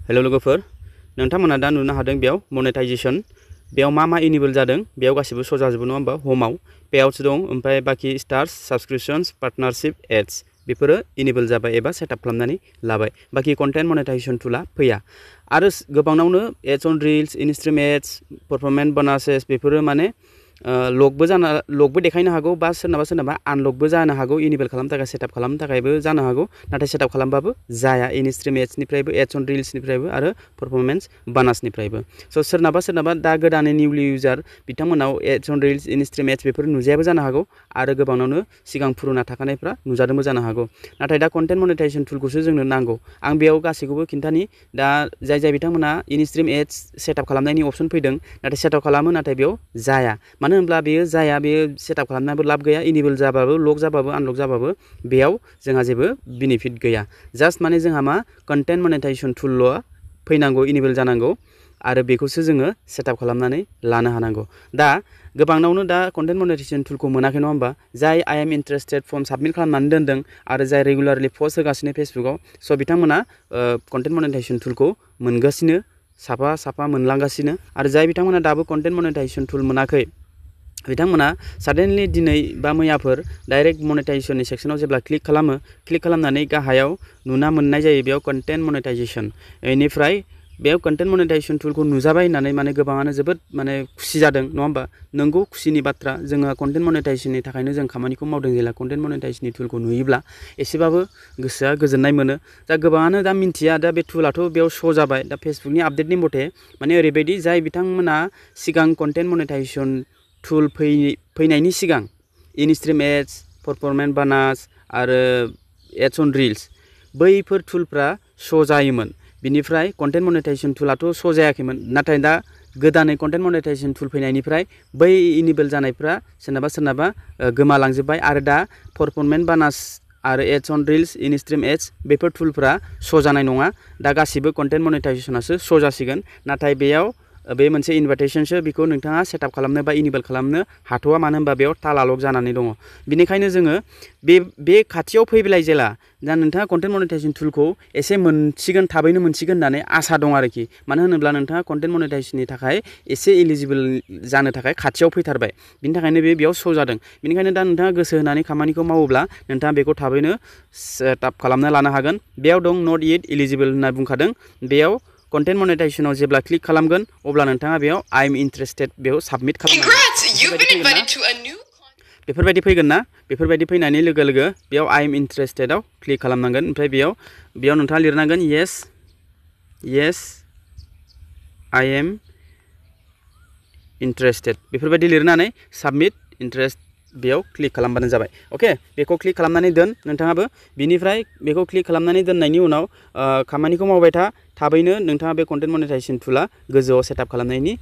hello लोगोफोर नोंथांमोना दा नुनो हादों बेयाव मोनेटाइजेशन बेयाव मा इनेबल जादों बेयाव गासिबो शो जाजोबो नङा होमबा होमाव पेआउट्स दं ओमफ्राय बाकी स्टार्स सब्सक्रिप्शंस पार्टनारशिप एड्स बेफोरो इनेबल जाबाय एबा सेटआप खालामनानै लाबाय बाकी कन्टेन्ट मोनेटाइजेशन टुला फैया आरो गोबांनावनो ads on reels instream ads performance bonuses बेफोरो माने लकबो देखायनो हागौ बा सोरनाबा आनलकबो जानो हागौ इनेबल खालामनो थाखाय सेटआप खालामनो थाखायबो जानो हागौ नाथाय सेटआप खालामबाबो जाया इनस्ट्रीम एड्सनिफ्रायबो एड्स अन रिल्सनिफ्रायबो आरो परफॉर्मेंस बोनासनिफ्रायबो स' सोरनाबा दा गोदानै निउलि user बिथांमोनाव ads on reels instream ads बेफोर नुजायाबो जानो हागौ आरो गोबांनावनो सिगां पुरुना थाखानायफ्रा नुजादोंबो जानो हागौ नाथाय दा कन्टेन्ट मोनेटाइजेशन टुलखौसो जोंनो नांगौ आं बेयाव गासैखौबो खिन्थानि दा जाय बिथांमोना इनस्ट्रीम एड्स सेटआप खालामनायनि अपसन फैदों नाथाय सेटआप खालामो नाथाय बेयाव जाया मानो होनब्ला बेयो जाया बेयो सेटआप खालामनाबो लाब गैया इनेबल जाबाबो लक जाबाबो आनलक जाबाबो बेयाव जोंहा जेबो बेनिफिट गैया जास्ट माने जोंहा मा कन्टेन्ट मोनेटाइजेशन टुलल' फैनांगौ इनेबल जानांगौ आरो बेखौसो जोङो सेटआप खालामनानै लानो हानांगौ दा गोबांनावनो दा कन्टेन्ट मोनेटाइजेशन टुलखौ मोनाखै नङा होमबा जाय I am interested form submit खालामनानै दोनदों आरो जाय रेगुलारलि पस्ट होगासिनो फेसबुकआव स' बिथांमोना कन्टेन्ट मोनेटाइजेशन टुलखौ मोनगासिनो साफा मोनलांगासिनो आरो जाय बिथांमोना दाबो कन्टेन्ट मोनेटाइजेशन टुल मोनाखै बिथांमोना साडेनलि दिनै बा मैयाफोर डाइरेक्ट मोनेटाइजेशननि सेक्सनाव जेब्ला क्लिक खालामनानै गाहायाव नुना मोननाय जायो बेयाव कन्टेन्ट मोनेटाइजेशन बेनिफ्राय बेयाव कन्टेन्ट मोनेटाइजेशन टुलखौ नुजाबाय होननानै माने गोबाङानो जोबोद माने खुसि जादों नङा होमबा नंगौ खुसिनि बाथ्रा जोङो कन्टेन्ट मोनेटाइजेशननि थाखायनो जों खामानिखौ मावदों जेला कन्टेन्ट मोनेटाइजेशननि टुलखौ नुयोब्ला एसेबाबो गोसोआ गोजोननाय मोनो दा गोबाङानो दा मिन्थिया दा बे टुलाथ' बेयाव शो जाबाय दा फेसबुकनि आपडेटनि मथे माने ओरैबायदि जाय बिथांमोना सिगां कन्टेन्ट मोनेटाइजेशन टुल फैनायनि सिगां इनस्ट्रीम एड्स परफॉर्मेंस बोनास आरो एड्स अन रिल्स बैफोर टुलफ्रा शो जायोमोन बिनिफ्राय कन्टेन्ट मोनेटाइजेशन टुलाथ' शो जायाखैमोन नाथाय दा गोदानै कन्टेन्ट मोनेटाइजेशन टुल फैनायनिफ्राय बै इनेबल जानायफ्रा सोरनाबा गोमालांजोबबाय आरो दा परफॉर्मेंस बोनास आरो ads on reels instream ads बेफोर टुलफ्रा शो जानाय नङा दा गासिबो कन्टेन्ट मोनेटाइजेशनासो शो जासिगोन नाथाय बेयाव बे मोनसे इनविटेशनसो बेखौ नोंथाङा सेटआप खालामनो बा इनेबल खालामनो हाथ'वा मानो होनबा बेयाव ताला लक जानानै दङ बिनिखायनो जोङो बे खाथियाव फैब्लाय जेला दा नोंथाङा कन्टेन्ट मोनेटाइजेशन टुलखौ एसे मोनसिगोन थाबैनो मोनसिगोन होननानै आसा दं आरोखि मानो होनोब्ला नोंथाङा कन्टेन्ट मोनेटाइजेशननि थाखाय एसे एलिजिबल जानो थाखाय खाथियाव फैथारबाय बिनि थाखायनो बेयाव शो जादों बिनिखायनो दा नोंथाङा गोसो होनानै खामानिखौ मावोब्ला नोंथाङा बेखौ थाबैनो सेटआप खालामना लानो हागोन बेयाव दं नट येट एलिजिबल होनना बुंखादों बेयाव कन्टेन्ट मोनेटाइजेशनाव जेब्ला क्लिक खालामगोन अब्ला नोंथाङा बेयाव आई एम इन्टारेस्टेड बेयाव साबमिट खालामनांगोन बेफोरबायदि फैगोन ना बेफोरबायदि फैनायनि लोगो लोगो बेयाव आई एम इन्टारेस्टेडआव क्लिक खालामनांगोन ओमफ्राय बेयाव नोंथाङा लिरनांगोन येस आई एम इन्टारेस्टेड बेफोरबायदि लिरनानै साबमिट इन्टारेस्ट बेयाव क्लिक खालामबानो जाबाय अके बेखौ क्लिक खालामनानै दोन नोंथाङाबो बिनिफ्राय बेखौ क्लिक खालामनानै दोननायनि उनाव खामानिखौ मावबाय थाबैनो नोंथाङा बे कन्टेन्ट मोनेटाइजेशन टुला गोजौआव सेटआप खालामनायनि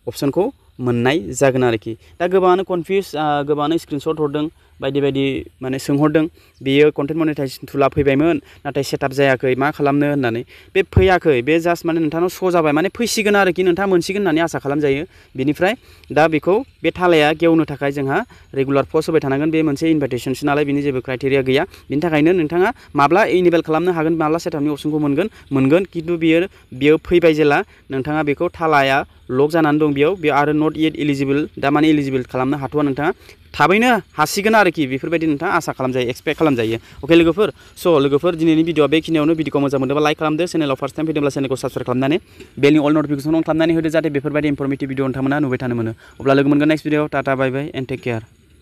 अपसनखौ मोननाय जागोन आरोखि दा गोबाङानो कनफिउज गोबाङानो स्क्रिनशट हरदों बायदि माने सोंहरदों बेयो कन्टेन्ट मोनेटाइजेशन टुला फैबायमोन नाथाय सेटआप जायाखै मा खालामनो होननानै बे फैयाखै बे जास्ट माने नोंथांनाव शो जाबाय माने फैसिगोन आरोखि नोंथाङा मोनसिगोन होननानै आसा खालामजायो बिनिफ्राय दा बेखौ बे थालाया गेवनो थाखाय जोंहा रेगुलार पस्ट होबाय थानांगोन बे मोनसे इनविटेशनसो नालाय बिनि जेबो क्राइटेरिया गैया बिनि थाखायनो नोंथाङा माब्ला इनेबल खालामनो हागोन माब्ला सेटआपनि अपसनखौ मोनगोन खिन्थु बियो फैबाय जेला नोंथाङा बेखौ थालाया लक जानानै दं बेयाव आरो नट येट एलिजिबल दा माने एलिजिबल खालामनो हाथ'वा नोंथाङा थाबैनो हासिगोन आरोखि बेफोरबायदि नोंथाङा आसा खालामजायो एक्सपेक्ट खालामजायो अके लोगोफोर दिनैनि भिडिअआ बेखिनियावनो भिडिअखौ मोजां मोनदोंबा लाइक खालामदो चेनेलाव फार्स्ट टाइम फैदोंब्ला चेनेलखौ साबस्क्राइब खालामनानै बेलनि अल नटिफिकेसन अन खालामनानै होदो जाहाथे बेफोरबायदि इनफरमेटिभ भिडिअ नोंथांमोना नुबाय थानो मोनो अब्ला लोगो मोनगोन next video tata bye bye and take care